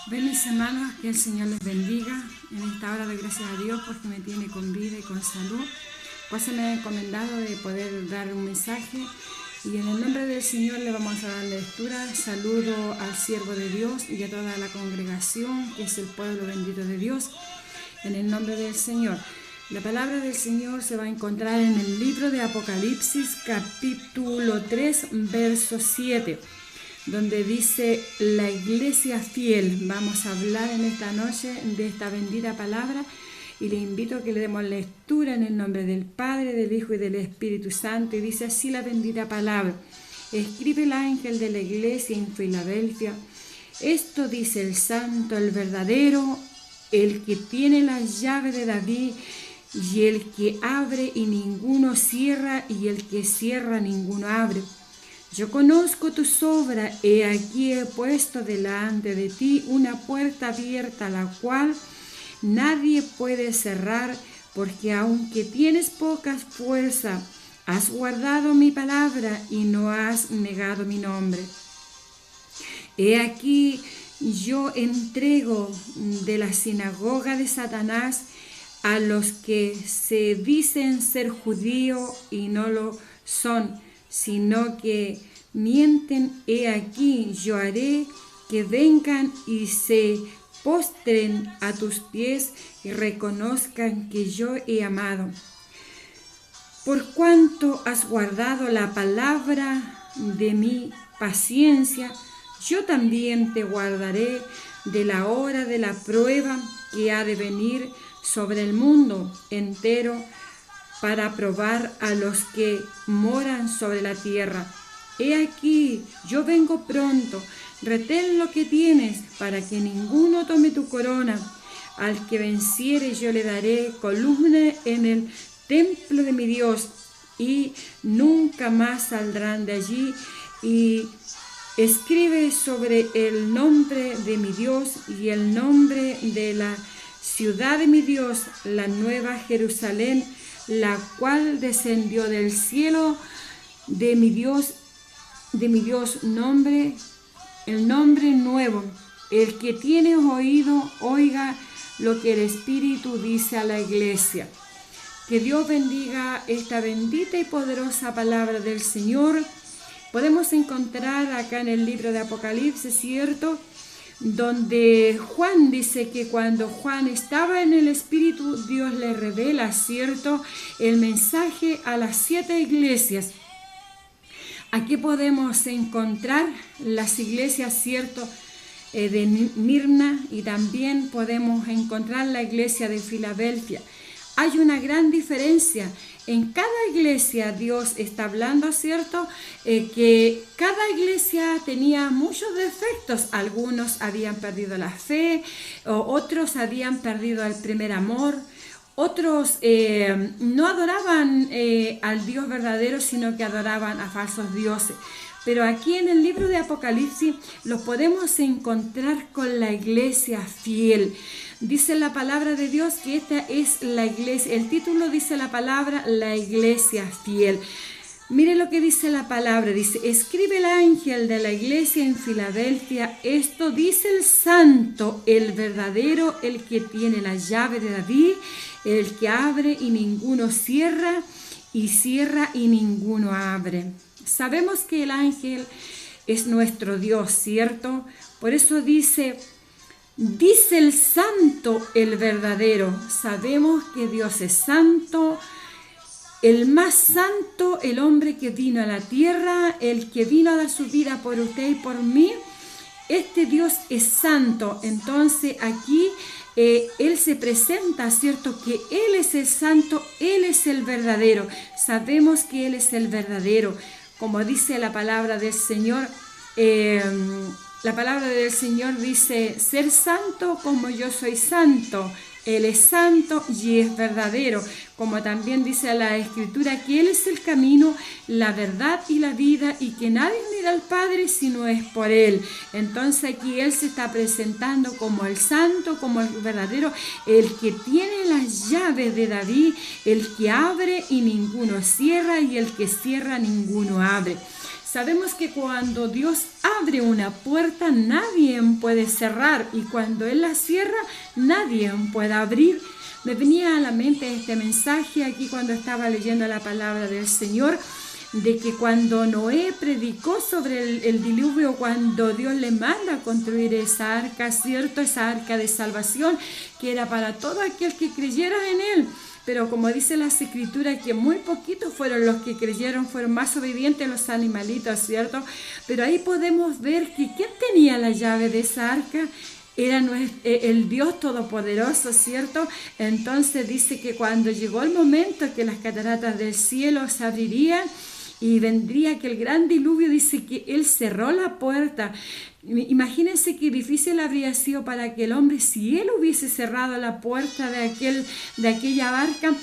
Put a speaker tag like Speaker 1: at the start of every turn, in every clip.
Speaker 1: Ven mis hermanos, que el Señor les bendiga en esta hora de gracias a Dios porque me tiene con vida y con salud. Pues se me ha encomendado de poder dar un mensaje y en el nombre del Señor le vamos a dar lectura. Saludo al siervo de Dios y a toda la congregación que es el pueblo bendito de Dios en el nombre del Señor. La palabra del Señor se va a encontrar en el libro de Apocalipsis capítulo 3 verso 7. Donde dice la iglesia fiel. Vamos a hablar en esta noche de esta bendita palabra y le invito a que le demos lectura en el nombre del Padre, del Hijo y del Espíritu Santo. Y dice así la bendita palabra: escribe el ángel de la iglesia en Filadelfia, esto dice el santo, el verdadero, el que tiene la llave de David, y el que abre y ninguno cierra, y el que cierra ninguno abre. Yo conozco tus obras, he aquí he puesto delante de ti una puerta abierta, la cual nadie puede cerrar, porque aunque tienes poca fuerza, has guardado mi palabra y no has negado mi nombre. He aquí yo entrego de la sinagoga de Satanás a los que se dicen ser judíos y no lo son, sino que mienten. He aquí yo haré que vengan y se postren a tus pies y reconozcan que yo he amado. Por cuanto has guardado la palabra de mi paciencia, yo también te guardaré de la hora de la prueba que ha de venir sobre el mundo entero, para probar a los que moran sobre la tierra. He aquí, yo vengo pronto, retén lo que tienes, para que ninguno tome tu corona. Al que venciere yo le daré columna en el templo de mi Dios, y nunca más saldrán de allí. Y escribe sobre el nombre de mi Dios y el nombre de la ciudad de mi Dios, la nueva Jerusalén, la cual descendió del cielo de mi Dios, nombre, el nombre nuevo. El que tiene oído, oiga lo que el Espíritu dice a la iglesia. Que Dios bendiga esta bendita y poderosa palabra del Señor. Podemos encontrar acá en el libro de Apocalipsis, ¿cierto?, donde Juan dice que cuando Juan estaba en el Espíritu, Dios le revela, ¿cierto?, el mensaje a las 7 iglesias. Aquí podemos encontrar las iglesias, ¿cierto?, de Mirna, y también podemos encontrar la iglesia de Filadelfia. Hay una gran diferencia. En cada iglesia Dios está hablando, ¿cierto?, que cada iglesia tenía muchos defectos. Algunos habían perdido la fe, otros habían perdido el primer amor, otros no adoraban al Dios verdadero, sino que adoraban a falsos dioses. Pero aquí en el libro de Apocalipsis los podemos encontrar con la iglesia fiel. Dice la palabra de Dios que esta es la iglesia. El título dice la palabra, la iglesia fiel. Mire lo que dice la palabra. Dice: escribe el ángel de la iglesia en Filadelfia, esto dice el santo, el verdadero, el que tiene la llave de David, el que abre y ninguno cierra, y cierra y ninguno abre. Sabemos que el ángel es nuestro Dios, ¿cierto? Por eso dice el santo, el verdadero. Sabemos que Dios es santo, el más santo, el hombre que vino a la tierra, el que vino a dar su vida por usted y por mí. Este Dios es santo. Entonces aquí Él se presenta, ¿cierto?, que Él es el santo, Él es el verdadero. Sabemos que Él es el verdadero. Como dice la palabra del Señor, la palabra del Señor dice: ser santo como yo soy santo. Él es santo y es verdadero. Como también dice la Escritura que Él es el camino, la verdad y la vida, y que nadie mira al Padre si no es por Él. Entonces aquí Él se está presentando como el santo, como el verdadero, el que tiene las llaves de David, el que abre y ninguno cierra, y el que cierra ninguno abre. Sabemos que cuando Dios abre una puerta, nadie puede cerrar, y cuando Él la cierra, nadie puede abrir. Me venía a la mente este mensaje aquí cuando estaba leyendo la palabra del Señor, de que cuando Noé predicó sobre el diluvio, cuando Dios le manda a construir esa arca, ¿cierto? Esa arca de salvación, que era para todo aquel que creyera en Él. Pero como dice las escrituras, que muy poquitos fueron los que creyeron, fueron más obedientes los animalitos, ¿cierto? Pero ahí podemos ver que ¿quién tenía la llave de esa arca? Era el Dios Todopoderoso, ¿cierto? Entonces dice que cuando llegó el momento que las cataratas del cielo se abrirían y vendría aquel gran diluvio, dice que Él cerró la puerta. Imagínense qué difícil habría sido para aquel hombre si él hubiese cerrado la puerta de aquella arca,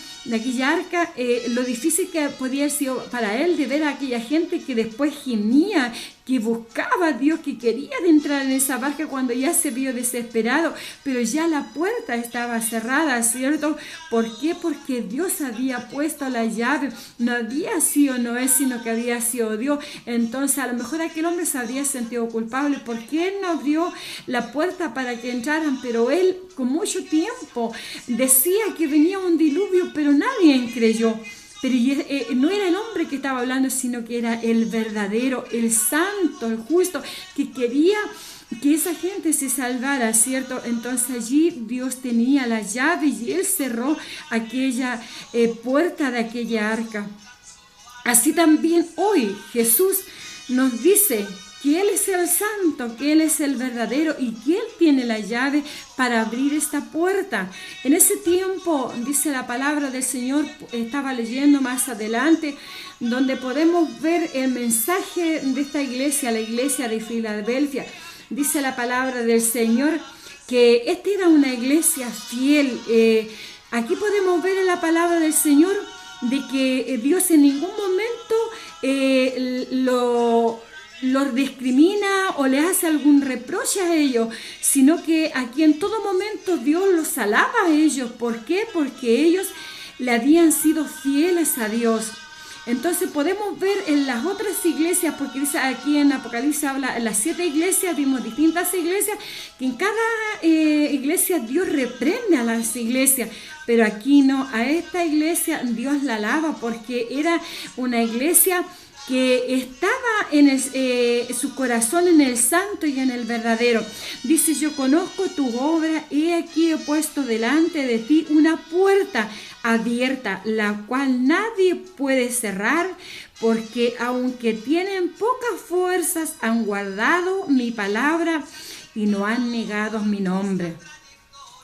Speaker 1: lo difícil que podía haber sido para él de ver a aquella gente que después gemía, que buscaba a Dios, que quería entrar en esa barca cuando ya se vio desesperado, pero ya la puerta estaba cerrada, ¿cierto? ¿Por qué? Porque Dios había puesto la llave. No había sido Noé, sino que había sido Dios. Entonces a lo mejor aquel hombre se habría sentido culpable porque él no abrió la puerta para que entraran, pero él con mucho tiempo decía que venía un diluvio, pero nadie creyó. Pero no era el hombre que estaba hablando, sino que era el verdadero, el santo, el justo, que quería que esa gente se salvara, ¿cierto? Entonces allí Dios tenía la llave y Él cerró aquella puerta de aquella arca. Así también hoy Jesús nos dice que Él es el santo, que Él es el verdadero y que Él tiene la llave para abrir esta puerta. En ese tiempo, dice la palabra del Señor, estaba leyendo más adelante, donde podemos ver el mensaje de esta iglesia, la iglesia de Filadelfia. Dice la palabra del Señor que esta era una iglesia fiel. Aquí podemos ver en la palabra del Señor de que Dios en ningún momento los discrimina o le hace algún reproche a ellos, sino que aquí en todo momento Dios los alaba a ellos. ¿Por qué? Porque ellos le habían sido fieles a Dios. Entonces podemos ver en las otras iglesias, porque dice aquí en Apocalipsis habla en las 7 iglesias, vimos distintas iglesias, que en cada iglesia Dios reprende a las iglesias, pero aquí no, a esta iglesia Dios la alaba porque era una iglesia que estaba en su corazón en el santo y en el verdadero. Dice: yo conozco tu obra, he aquí he puesto delante de ti una puerta abierta, la cual nadie puede cerrar, porque aunque tienen pocas fuerzas, han guardado mi palabra y no han negado mi nombre.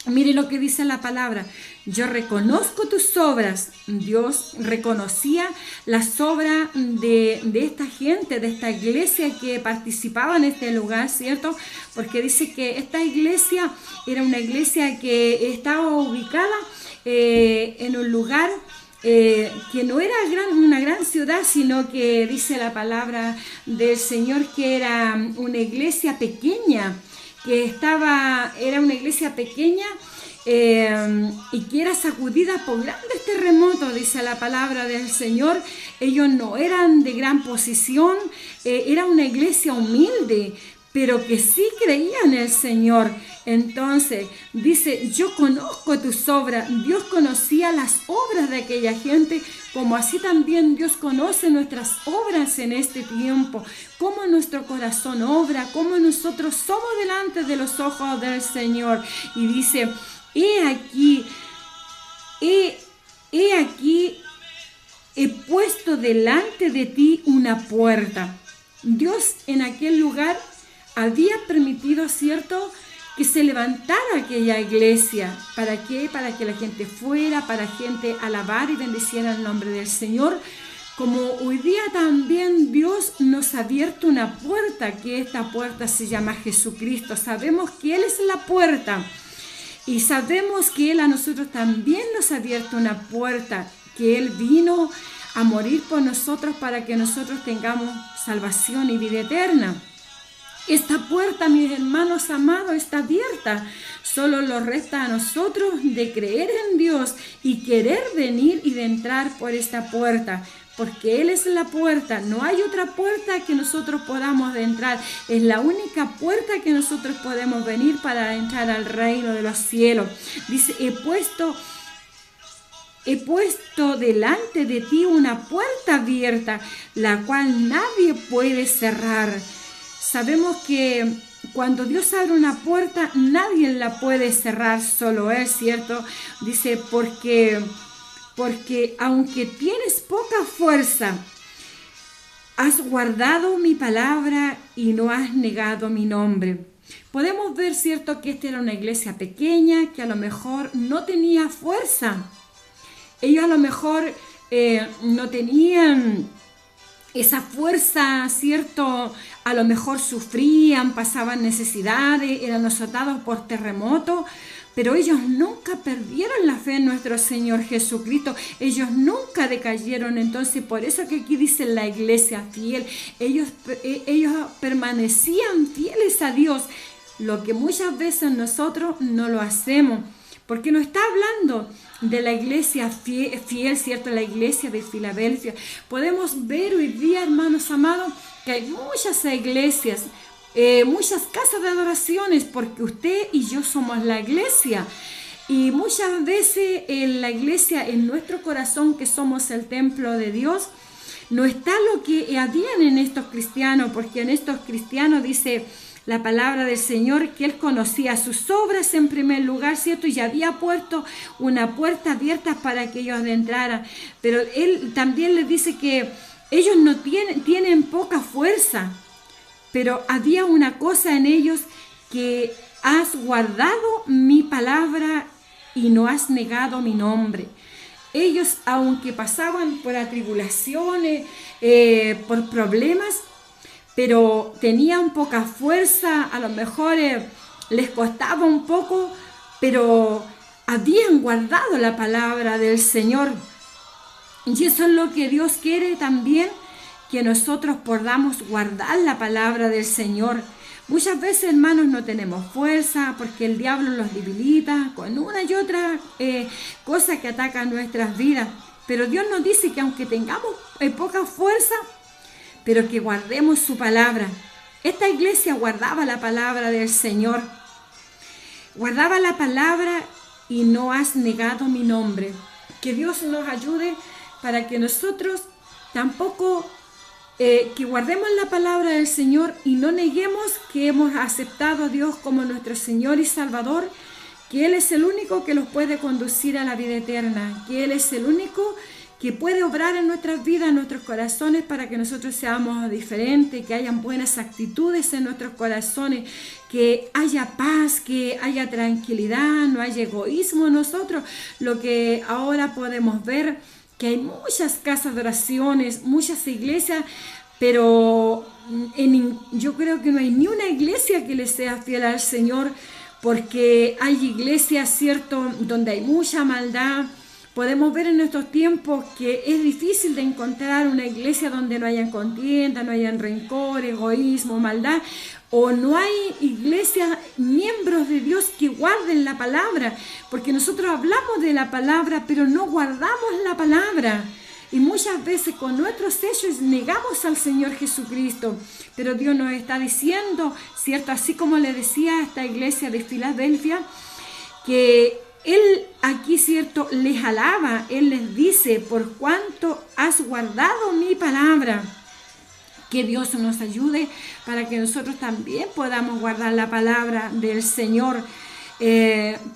Speaker 1: Mire lo que dice la palabra: yo reconozco tus obras. Dios reconocía las obras de esta gente, de esta iglesia que participaba en este lugar, ¿cierto? Porque dice que esta iglesia era una iglesia que estaba ubicada en un lugar que no era una gran ciudad, sino que dice la palabra del Señor que era una iglesia pequeña, era una iglesia pequeña y que era sacudida por grandes terremotos, dice la palabra del Señor. Ellos no eran de gran posición, era una iglesia humilde, pero que sí creía en el Señor. Entonces dice: yo conozco tus obras. Dios conocía las obras de aquella gente, como así también Dios conoce nuestras obras en este tiempo, cómo nuestro corazón obra, cómo nosotros somos delante de los ojos del Señor. Y dice: he aquí, he puesto delante de ti una puerta. Dios en aquel lugar había permitido, ¿cierto?, que se levantara aquella iglesia. ¿Para qué? Para que la gente fuera, para gente alabar y bendiciera el nombre del Señor. Como hoy día también Dios nos ha abierto una puerta, que esta puerta se llama Jesucristo. Sabemos que Él es la puerta y sabemos que Él a nosotros también nos ha abierto una puerta, que Él vino a morir por nosotros para que nosotros tengamos salvación y vida eterna. Esta puerta, mis hermanos amados, está abierta. Solo nos resta a nosotros de creer en Dios y querer venir y de entrar por esta puerta. porque Él es la puerta. No hay otra puerta que nosotros podamos entrar. Es la única puerta que nosotros podemos venir para entrar al reino de los cielos. Dice, he puesto delante de ti una puerta abierta, la cual nadie puede cerrar. Sabemos que cuando Dios abre una puerta, nadie la puede cerrar, solo Él, ¿cierto? Dice, porque aunque tienes poca fuerza, has guardado mi palabra y no has negado mi nombre. Podemos ver, ¿cierto?, que esta era una iglesia pequeña, que a lo mejor no tenía fuerza. Ellos a lo mejor no tenían esa fuerza, ¿cierto? A lo mejor sufrían, pasaban necesidades, eran azotados por terremotos, pero ellos nunca perdieron la fe en nuestro Señor Jesucristo. Ellos nunca decayeron. Entonces, por eso que aquí dice la iglesia fiel. Ellos permanecían fieles a Dios, lo que muchas veces nosotros no lo hacemos. Porque nos está hablando de la iglesia fiel, ¿cierto? La iglesia de Filadelfia. Podemos ver hoy día, hermanos amados, que hay muchas iglesias, muchas casas de adoraciones, porque usted y yo somos la iglesia. Y muchas veces en la iglesia, en nuestro corazón, que somos el templo de Dios, no está lo que habían en estos cristianos, porque en estos cristianos dice la palabra del Señor que Él conocía sus obras en primer lugar, ¿cierto? Y había puesto una puerta abierta para que ellos entraran. Pero Él también les dice que ellos no tienen poca fuerza, pero había una cosa en ellos, que has guardado mi palabra y no has negado mi nombre. Ellos, aunque pasaban por atribulaciones, por problemas, pero tenían poca fuerza, a lo mejor les costaba un poco, pero habían guardado la palabra del Señor. Y eso es lo que Dios quiere también, que nosotros podamos guardar la palabra del Señor. Muchas veces, hermanos, no tenemos fuerza porque el diablo los debilita con una y otra cosa que ataca nuestras vidas. Pero Dios nos dice que aunque tengamos poca fuerza, pero que guardemos su palabra. Esta iglesia guardaba la palabra del Señor. Guardaba la palabra y no has negado mi nombre. Que Dios nos ayude para que nosotros tampoco, que guardemos la palabra del Señor y no neguemos que hemos aceptado a Dios como nuestro Señor y Salvador, que Él es el único que los puede conducir a la vida eterna, que Él es el único que puede obrar en nuestras vidas, en nuestros corazones, para que nosotros seamos diferentes, que hayan buenas actitudes en nuestros corazones, que haya paz, que haya tranquilidad, no haya egoísmo en nosotros. Lo que ahora podemos ver, que hay muchas casas de oraciones, muchas iglesias, pero yo creo que no hay ni una iglesia que le sea fiel al Señor, porque hay iglesias, ¿cierto?, donde hay mucha maldad. Podemos ver en estos tiempos que es difícil de encontrar una iglesia donde no hayan contienda, no hayan rencor, egoísmo, maldad, o no hay iglesias, miembros de Dios que guarden la palabra, porque nosotros hablamos de la palabra, pero no guardamos la palabra. Y muchas veces con nuestros hechos negamos al Señor Jesucristo. Pero Dios nos está diciendo, ¿cierto? Así como le decía a esta iglesia de Filadelfia, que Él aquí, ¿cierto?, les alaba. Él les dice, por cuanto has guardado mi palabra. Que Dios nos ayude para que nosotros también podamos guardar la palabra del Señor.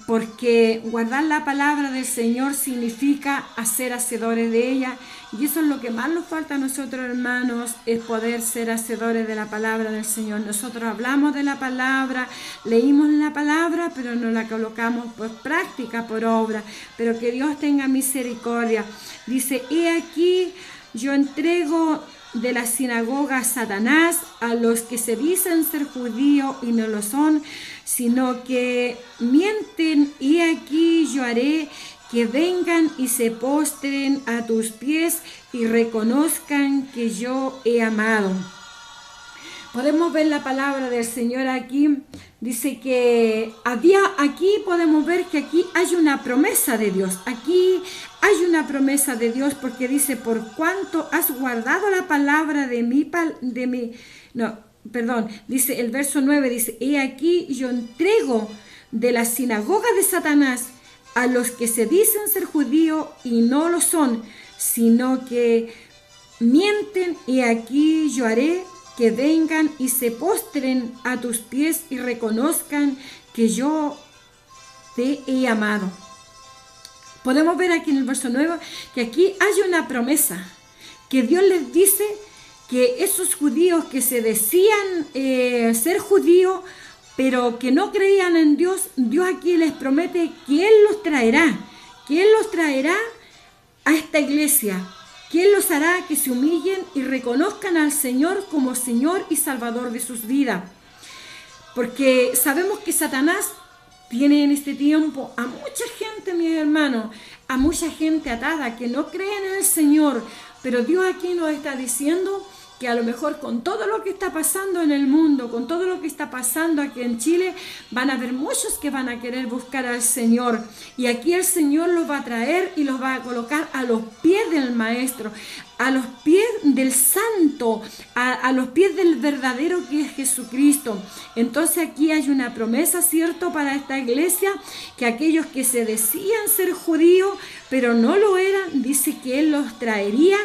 Speaker 1: Porque guardar la palabra del Señor significa ser hacedores de ella, y eso es lo que más nos falta a nosotros, hermanos, es poder ser hacedores de la palabra del Señor. Nosotros hablamos de la palabra, leímos la palabra, pero no la colocamos por práctica, por obra. Pero que Dios tenga misericordia. Dice, he aquí yo entrego de la sinagoga a Satanás, a los que se dicen ser judíos y no lo son, sino que mienten, y aquí yo haré que vengan y se postren a tus pies y reconozcan que yo he amado. podemos ver la palabra del Señor aquí. Dice que aquí podemos ver que aquí hay una promesa de Dios. Aquí hay una promesa de Dios porque dice, por cuanto has guardado la palabra dice el verso 9, dice, he aquí yo entrego de la sinagoga de Satanás a los que se dicen ser judíos y no lo son, sino que mienten, y aquí yo haré que vengan y se postren a tus pies y reconozcan que yo te he amado. Podemos ver aquí en el verso 9 que aquí hay una promesa, que Dios les dice que esos judíos que se decían ser judíos, pero que no creían en Dios, Dios aquí les promete que Él los traerá a esta iglesia, que Él los hará que se humillen y reconozcan al Señor como Señor y Salvador de sus vidas. Porque sabemos que Satanás tiene en este tiempo a mucha gente, mis hermanos, a mucha gente atada que no creen en el Señor. Pero Dios aquí nos está diciendo que a lo mejor con todo lo que está pasando en el mundo, con todo lo que está pasando aquí en Chile, van a haber muchos que van a querer buscar al Señor. Y aquí el Señor los va a traer y los va a colocar a los pies del Maestro, a los pies del Santo, a los pies del verdadero que es Jesucristo. Entonces aquí hay una promesa, ¿cierto?, para esta iglesia, que aquellos que se decían ser judíos, pero no lo eran, dice que Él los traería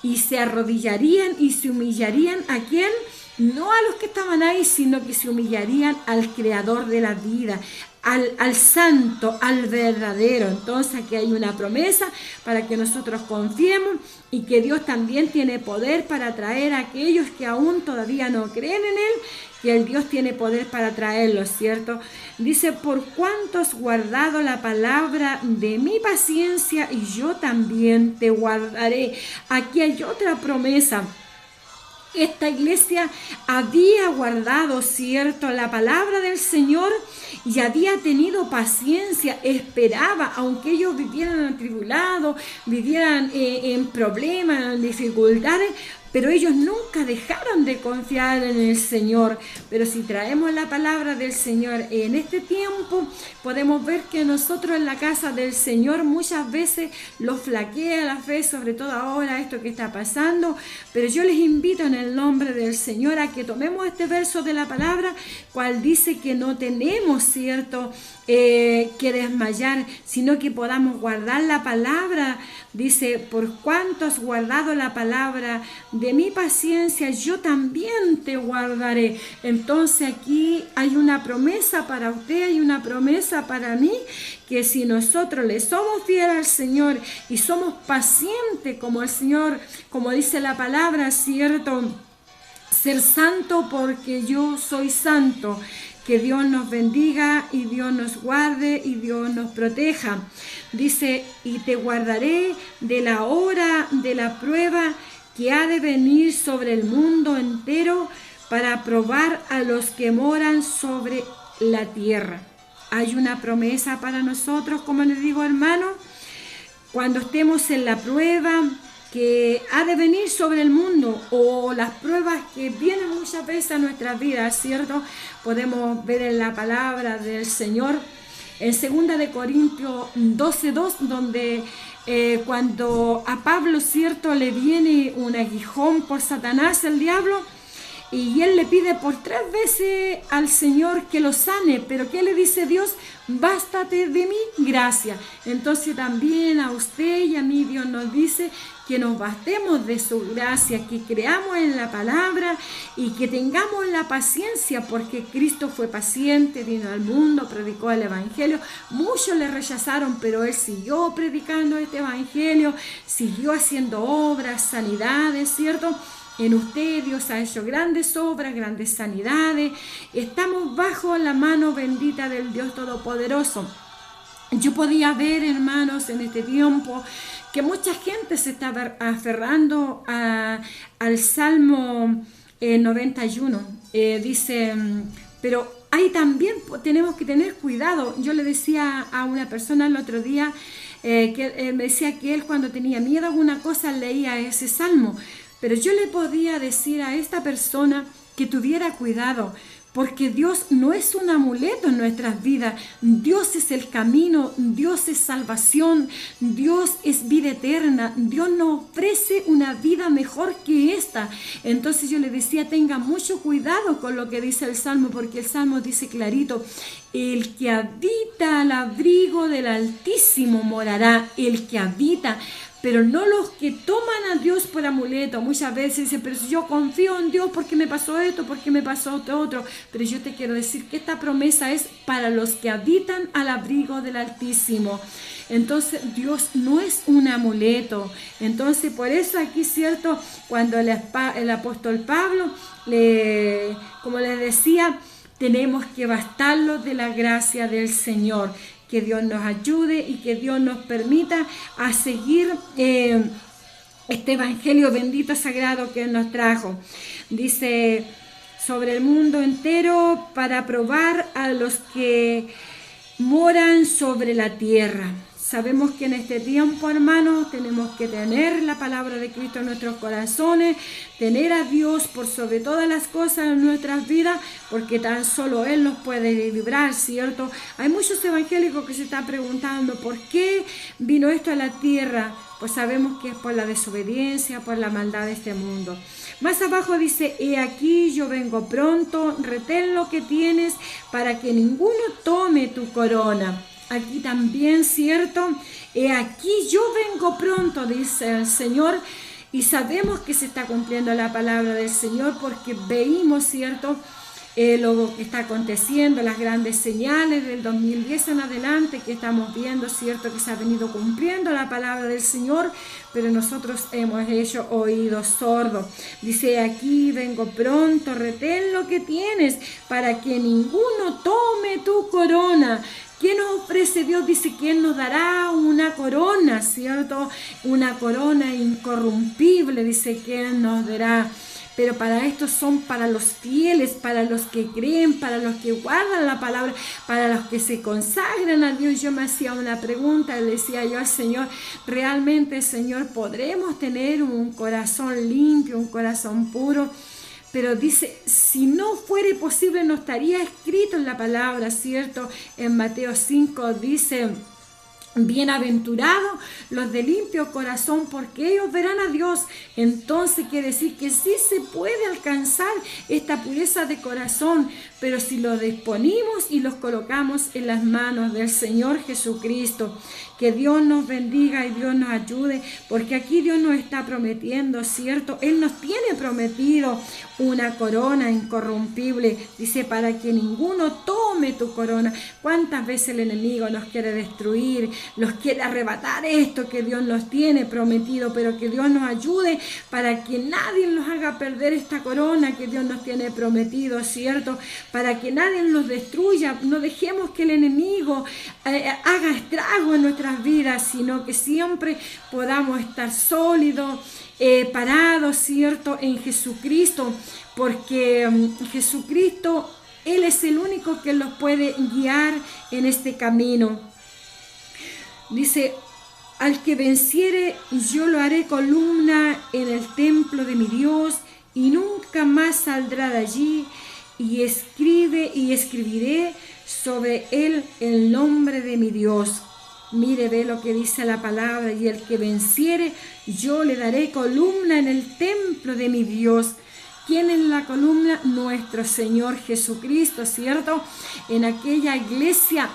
Speaker 1: y se arrodillarían y se humillarían. ¿A quién? No a los que estaban ahí, sino que se humillarían al Creador de la vida, al Santo, al verdadero. Entonces aquí hay una promesa para que nosotros confiemos y que Dios también tiene poder para traer a aquellos que aún todavía no creen en Él, que el Dios tiene poder para traerlos, ¿cierto? Dice, por cuanto has guardado la palabra de mi paciencia, y yo también te guardaré. Aquí hay otra promesa. Esta iglesia había guardado, ¿cierto?, la palabra del Señor y había tenido paciencia, esperaba, aunque ellos vivieran atribulados, vivieran en problemas, en dificultades, pero ellos nunca dejaron de confiar en el Señor. Pero si traemos la palabra del Señor en este tiempo, podemos ver que nosotros en la casa del Señor muchas veces los flaquea la fe, sobre todo ahora esto que está pasando. Pero yo les invito en el nombre del Señor a que tomemos este verso de la palabra, cual dice que no tenemos, ¿cierto?, que desmayar, sino que podamos guardar la palabra. Dice, por cuanto has guardado la palabra de mi paciencia, yo también te guardaré. Entonces aquí hay una promesa para usted, hay una promesa para mí, que si nosotros le somos fieles al Señor y somos pacientes como el Señor, como dice la palabra, ¿cierto?, ser santo porque yo soy santo. Que Dios nos bendiga y Dios nos guarde y Dios nos proteja. Dice, y te guardaré de la hora de la prueba que ha de venir sobre el mundo entero para probar a los que moran sobre la tierra. Hay una promesa para nosotros, como les digo, hermanos, cuando estemos en la prueba que ha de venir sobre el mundo, o las pruebas que vienen muchas veces a nuestras vidas, ¿cierto? Podemos ver en la palabra del Señor, en 2 de Corintios 12:2, donde cuando a Pablo, ¿cierto?, le viene un aguijón por Satanás, el diablo, y él le pide por 3 veces al Señor que lo sane, pero ¿qué le dice Dios? Bástate de mi gracia. Entonces también a usted y a mí Dios nos dice que nos bastemos de su gracia, que creamos en la palabra y que tengamos la paciencia, porque Cristo fue paciente, vino al mundo, predicó el evangelio. Muchos le rechazaron, pero Él siguió predicando este evangelio, siguió haciendo obras, sanidades, ¿cierto? En usted Dios ha hecho grandes obras, grandes sanidades. Estamos bajo la mano bendita del Dios Todopoderoso. Yo podía ver, hermanos, en este tiempo que mucha gente se estaba aferrando al Salmo 91. Dice, pero ahí también tenemos que tener cuidado. Yo le decía a una persona el otro día que me decía que él, cuando tenía miedo a alguna cosa, leía ese salmo. Pero yo le podía decir a esta persona que tuviera cuidado, porque Dios no es un amuleto en nuestras vidas. Dios es el camino, Dios es salvación, Dios es vida eterna. Dios nos ofrece una vida mejor que esta. Entonces yo le decía, tenga mucho cuidado con lo que dice el Salmo, porque el Salmo dice clarito: el que habita al abrigo del Altísimo morará. El que habita, pero no los que toman a Dios por amuleto. Muchas veces dicen, pero si yo confío en Dios, ¿por qué me pasó esto? ¿Por qué me pasó esto otro? Pero yo te quiero decir que esta promesa es para los que habitan al abrigo del Altísimo. Entonces Dios no es un amuleto. Entonces por eso aquí, cierto, cuando el apóstol Pablo, como les decía, tenemos que bastarlos de la gracia del Señor. Que Dios nos ayude y que Dios nos permita a seguir este evangelio bendito, sagrado que Él nos trajo. Dice, sobre el mundo entero, para probar a los que moran sobre la tierra. Sabemos que en este tiempo, hermanos, tenemos que tener la palabra de Cristo en nuestros corazones, tener a Dios por sobre todas las cosas en nuestras vidas, porque tan solo Él nos puede librar, ¿cierto? Hay muchos evangélicos que se están preguntando, ¿por qué vino esto a la tierra? Pues sabemos que es por la desobediencia, por la maldad de este mundo. Más abajo dice, he aquí yo vengo pronto, retén lo que tienes para que ninguno tome tu corona. Aquí también, ¿cierto? Aquí yo vengo pronto, dice el Señor, y sabemos que se está cumpliendo la palabra del Señor porque veímos, ¿cierto? Lo que está aconteciendo, las grandes señales del 2010 en adelante que estamos viendo, ¿cierto? Que se ha venido cumpliendo la palabra del Señor, pero nosotros hemos hecho oídos sordos. Dice, aquí vengo pronto, retén lo que tienes para que ninguno tome tu corona. ¿Qué nos ofrece Dios? Dice que Él nos dará una corona, ¿cierto? Una corona incorrumpible, dice que Él nos dará. Pero para esto son para los fieles, para los que creen, para los que guardan la palabra, para los que se consagran a Dios. Yo me hacía una pregunta, le decía yo al Señor, ¿realmente, Señor, podremos tener un corazón limpio, un corazón puro? Pero dice, si no fuere posible, no estaría escrito en la palabra, ¿cierto? En Mateo 5 dice, bienaventurados los de limpio corazón, porque ellos verán a Dios. Entonces quiere decir que sí se puede alcanzar esta pureza de corazón, pero si lo disponemos y los colocamos en las manos del Señor Jesucristo. Que Dios nos bendiga y Dios nos ayude, porque aquí Dios nos está prometiendo, ¿cierto? Él nos tiene prometido una corona incorrumpible. Dice, para que ninguno tome tu corona. ¿Cuántas veces el enemigo nos quiere destruir? Nos quiere arrebatar esto que Dios nos tiene prometido, pero que Dios nos ayude para que nadie nos haga perder esta corona que Dios nos tiene prometido, ¿cierto? Para que nadie nos destruya. No dejemos que el enemigo haga estrago en nuestras vidas, sino que siempre podamos estar sólidos, parados, ¿cierto? En Jesucristo, porque Jesucristo, Él es el único que los puede guiar en este camino. Dice, al que venciere, yo lo haré columna en el templo de mi Dios, y nunca más saldrá de allí, y escribiré sobre él el nombre de mi Dios. Mire, ve lo que dice la palabra, y el que venciere, yo le daré columna en el templo de mi Dios. ¿Quién es la columna? Nuestro Señor Jesucristo, ¿cierto? En aquella iglesia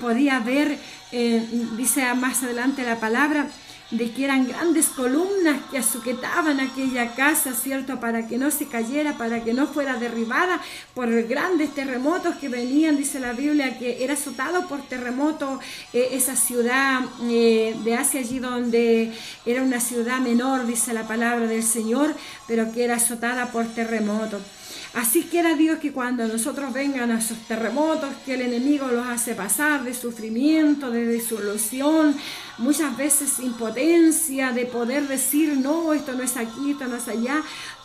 Speaker 1: podía ver, dice más adelante la palabra, de que eran grandes columnas que sujetaban aquella casa, ¿cierto? Para que no se cayera, para que no fuera derribada por grandes terremotos que venían, dice la Biblia, que era azotado por terremoto esa ciudad de Asia, allí donde era una ciudad menor, dice la palabra del Señor, pero que era azotada por terremotos. Así quiera Dios que cuando nosotros vengan a esos terremotos que el enemigo los hace pasar, de sufrimiento, de disolución, muchas veces impotencia, de poder decir, no, esto no es aquí, esto no es allá,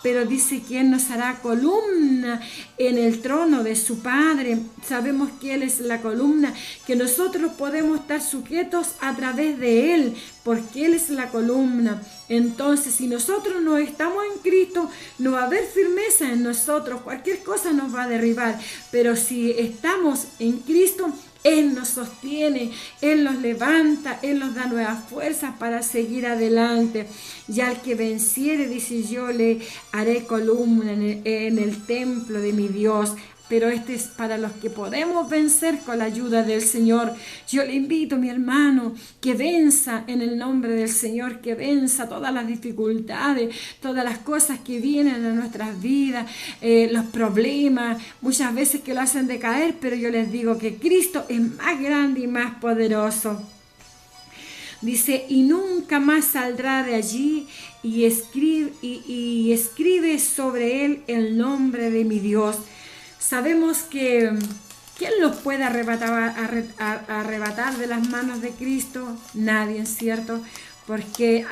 Speaker 1: pero dice que Él nos hará columna en el trono de su Padre. Sabemos que Él es la columna, que nosotros podemos estar sujetos a través de Él, porque Él es la columna. Entonces, si nosotros no estamos en Cristo, no va a haber firmeza en nosotros, cualquier cosa nos va a derribar, pero si estamos en Cristo, Él nos sostiene, Él nos levanta, Él nos da nuevas fuerzas para seguir adelante. Y al que venciere, dice, yo le haré columna en el templo de mi Dios. Pero este es para los que podemos vencer con la ayuda del Señor. Yo le invito, mi hermano, que venza en el nombre del Señor, que venza todas las dificultades, todas las cosas que vienen a nuestras vidas, los problemas, muchas veces que lo hacen decaer, pero yo les digo que Cristo es más grande y más poderoso. Dice, y nunca más saldrá de allí, y escribe sobre él el nombre de mi Dios. Sabemos que ¿quién los puede arrebatar de las manos de Cristo? Nadie, ¿cierto? Porque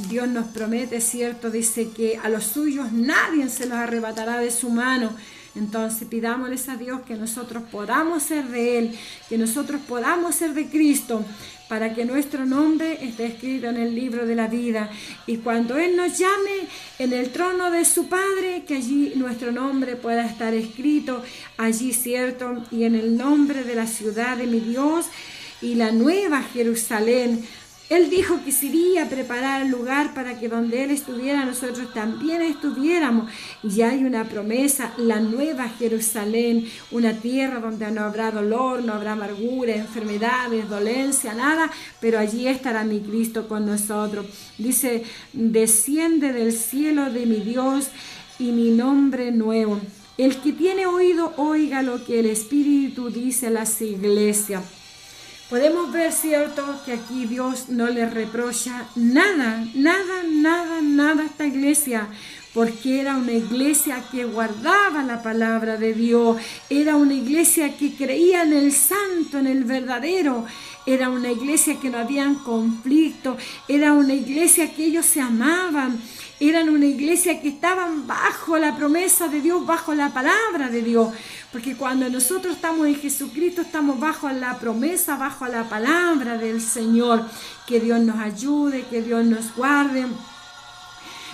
Speaker 1: Dios nos promete, ¿cierto? Dice que a los suyos nadie se los arrebatará de su mano. Entonces pidámosles a Dios que nosotros podamos ser de Él, que nosotros podamos ser de Cristo, para que nuestro nombre esté escrito en el libro de la vida. Y cuando Él nos llame en el trono de su Padre, que allí nuestro nombre pueda estar escrito, allí, ¿cierto? Y en el nombre de la ciudad de mi Dios y la nueva Jerusalén. Él dijo que se iría a preparar el lugar para que donde Él estuviera, nosotros también estuviéramos. Y ya hay una promesa, la nueva Jerusalén, una tierra donde no habrá dolor, no habrá amargura, enfermedades, dolencia, nada, pero allí estará mi Cristo con nosotros. Dice, desciende del cielo de mi Dios y mi nombre nuevo. El que tiene oído, oiga lo que el Espíritu dice a las iglesias. Podemos ver, ¿cierto?, que aquí Dios no le reprocha nada a esta iglesia, porque era una iglesia que guardaba la palabra de Dios, era una iglesia que creía en el santo, en el verdadero, era una iglesia que no habían conflicto, era una iglesia que ellos se amaban, eran una iglesia que estaban bajo la promesa de Dios, bajo la palabra de Dios. Porque cuando nosotros estamos en Jesucristo, estamos bajo la promesa, bajo la palabra del Señor. Que Dios nos ayude, que Dios nos guarde.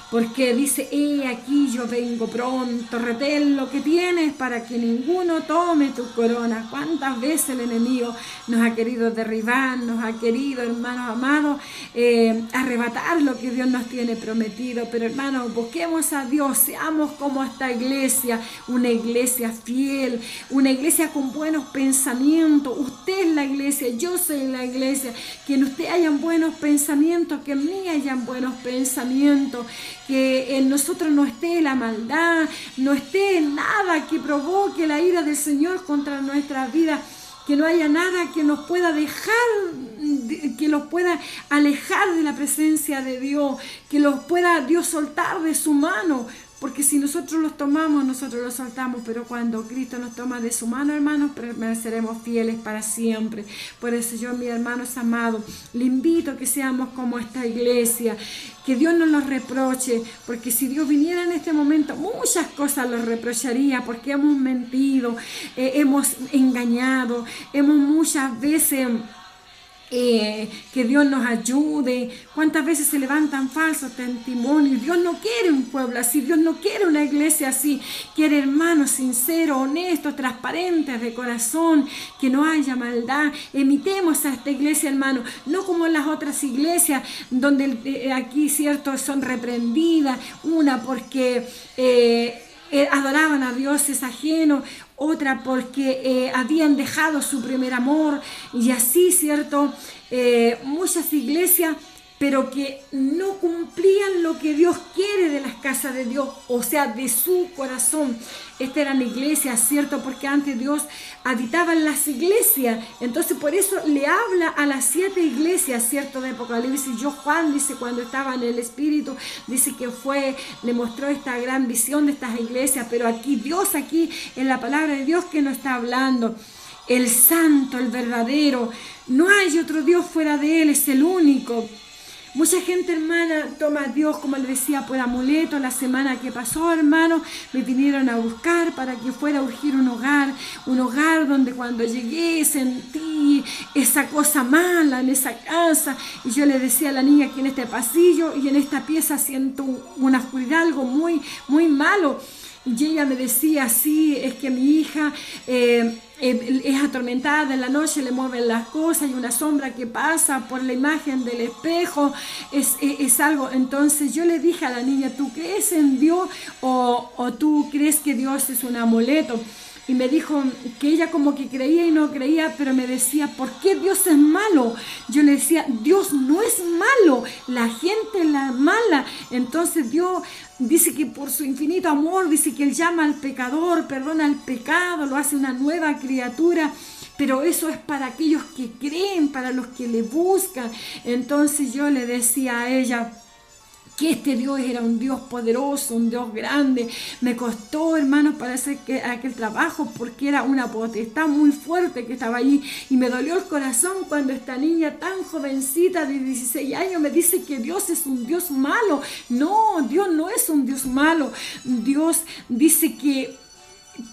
Speaker 1: Porque dice, aquí yo vengo pronto, retén lo que tienes para que ninguno tome tu corona. ¿Cuántas veces el enemigo nos ha querido derribar, nos ha querido, hermanos amados, arrebatar lo que Dios nos tiene prometido? Pero hermanos, busquemos a Dios, seamos como esta iglesia, una iglesia fiel, una iglesia con buenos pensamientos. Usted es la iglesia, yo soy la iglesia. Que en usted hayan buenos pensamientos, que en mí hayan buenos pensamientos, que en nosotros no esté la maldad, no esté nada que provoque la ira del Señor contra nuestras vidas, que no haya nada que nos pueda dejar, que los pueda alejar de la presencia de Dios, que los pueda Dios soltar de su mano. Porque si nosotros los tomamos, nosotros los soltamos, pero cuando Cristo nos toma de su mano, hermanos, permaneceremos fieles para siempre. Por eso yo, mis hermanos amados, le invito a que seamos como esta iglesia, que Dios no nos reproche, porque si Dios viniera en este momento, muchas cosas los reprocharía, porque hemos mentido, hemos engañado, hemos muchas veces... que Dios nos ayude. ¿Cuántas veces se levantan falsos testimonios? Dios no quiere un pueblo así, Dios no quiere una iglesia así, quiere hermanos sinceros, honestos, transparentes de corazón, que no haya maldad. Imitemos a esta iglesia, hermano, no como las otras iglesias donde aquí, cierto, son reprendidas, una porque adoraban a dioses ajenos, otra porque habían dejado su primer amor, y así, ¿cierto? Muchas iglesias, pero que no cumplían lo que Dios quiere de las casas de Dios, o sea, de su corazón. Esta era la iglesia, ¿cierto? Porque antes Dios habitaba en las iglesias. Entonces, por eso le habla a las 7 iglesias, ¿cierto? De Apocalipsis. Yo, Juan, dice, cuando estaba en el Espíritu, dice que le mostró esta gran visión de estas iglesias. Pero aquí Dios, aquí en la palabra de Dios que nos está hablando. El santo, el verdadero. No hay otro Dios fuera de Él, es el único. Mucha gente, hermana, toma a Dios, como le decía, por amuleto. La semana que pasó, hermano, me vinieron a buscar para que fuera a urgir un hogar donde cuando llegué sentí esa cosa mala en esa casa. Y yo le decía a la niña que en este pasillo y en esta pieza siento una oscuridad, algo muy, muy malo. Y ella me decía, sí, es que mi hija es atormentada en la noche, le mueven las cosas y una sombra que pasa por la imagen del espejo, es algo. Entonces yo le dije a la niña, ¿tú crees en Dios o tú crees que Dios es un amuleto? Y me dijo que ella como que creía y no creía, pero me decía, ¿por qué Dios es malo? Yo le decía, Dios no es malo, la gente es la mala. Entonces Dios dice que por su infinito amor, dice que Él llama al pecador, perdona el pecado, lo hace una nueva criatura. Pero eso es para aquellos que creen, para los que le buscan. Entonces yo le decía a ella que este Dios era un Dios poderoso, un Dios grande. Me costó, hermanos, para hacer aquel trabajo porque era una potestad muy fuerte que estaba allí, y me dolió el corazón cuando esta niña tan jovencita de 16 años me dice que Dios es un Dios malo. No, Dios no es un Dios malo. Dios dice que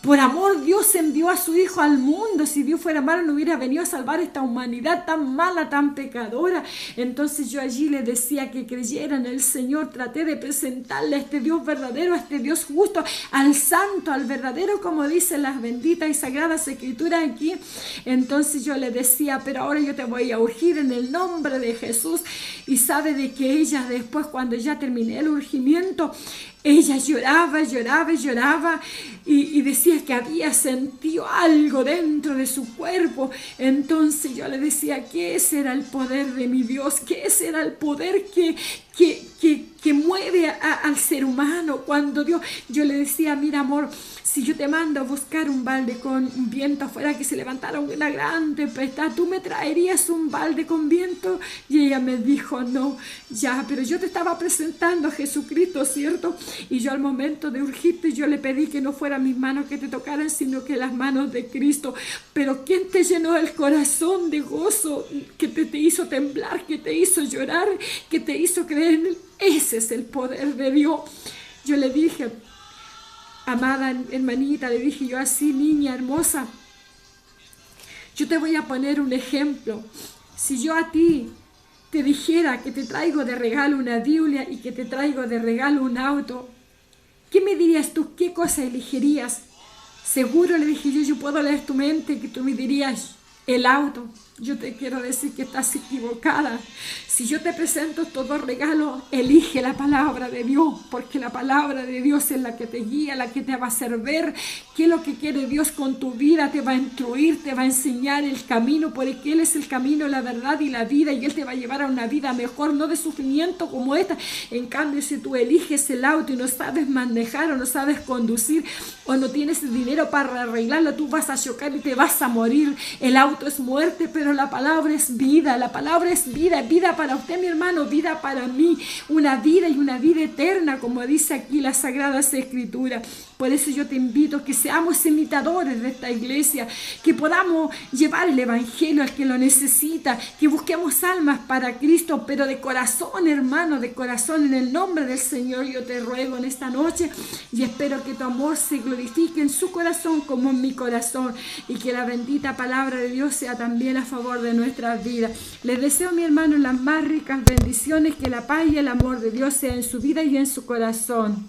Speaker 1: por amor Dios envió a su Hijo al mundo. Si Dios fuera malo no hubiera venido a salvar esta humanidad tan mala, tan pecadora. Entonces yo allí le decía que creyera en el Señor. Traté de presentarle a este Dios verdadero, a este Dios justo, al santo, al verdadero, como dicen las benditas y sagradas escrituras aquí. Entonces yo le decía, pero ahora yo te voy a urgir en el nombre de Jesús. Y sabe de que ella después, cuando ya terminé el urgimiento, ella lloraba y decía que había sentido algo dentro de su cuerpo. Entonces yo le decía que ese era el poder de mi Dios, que ese era el poder que mueve al ser humano. Cuando Dios, yo le decía, mira amor, si yo te mando a buscar un balde con viento afuera, que se levantara una gran tempestad, ¿tú me traerías un balde con viento? Y ella me dijo, no, ya, pero yo te estaba presentando a Jesucristo, ¿cierto? Y yo al momento de urgirte, yo le pedí que no fueran mis manos que te tocaran, sino que las manos de Cristo. Pero ¿quién te llenó el corazón de gozo? Que te hizo temblar, que te hizo llorar, que te hizo creer en Él. Ese es el poder de Dios. Yo le dije, amada hermanita, le dije yo así, niña hermosa, yo te voy a poner un ejemplo. Si yo a ti te dijera que te traigo de regalo una Biblia y que te traigo de regalo un auto, ¿qué me dirías tú? ¿Qué cosa elegirías? Seguro, le dije yo puedo leer tu mente, que tú me dirías el auto. Yo te quiero decir que estás equivocada. Si yo te presento todo regalo, elige la palabra de Dios, porque la palabra de Dios es la que te guía, la que te va a hacer ver qué es lo que quiere Dios con tu vida, te va a instruir, te va a enseñar el camino, porque Él es el camino, la verdad y la vida, y Él te va a llevar a una vida mejor, no de sufrimiento como esta. En cambio, si tú eliges el auto y no sabes manejar o no sabes conducir o no tienes el dinero para arreglarlo, tú vas a chocar y te vas a morir. El auto es muerte, pero la palabra es vida. La palabra es vida, vida para usted, mi hermano, vida para mí, una vida y una vida eterna, como dice aquí las Sagradas Escrituras. Por eso yo te invito a que seamos imitadores de esta iglesia, que podamos llevar el evangelio al que lo necesita, que busquemos almas para Cristo, pero de corazón, hermano, de corazón. En el nombre del Señor yo te ruego en esta noche, y espero que tu amor se glorifique en su corazón como en mi corazón, y que la bendita palabra de Dios sea también a favor de nuestras vidas. Les deseo, mi hermano, las más ricas bendiciones, que la paz y el amor de Dios sea en su vida y en su corazón.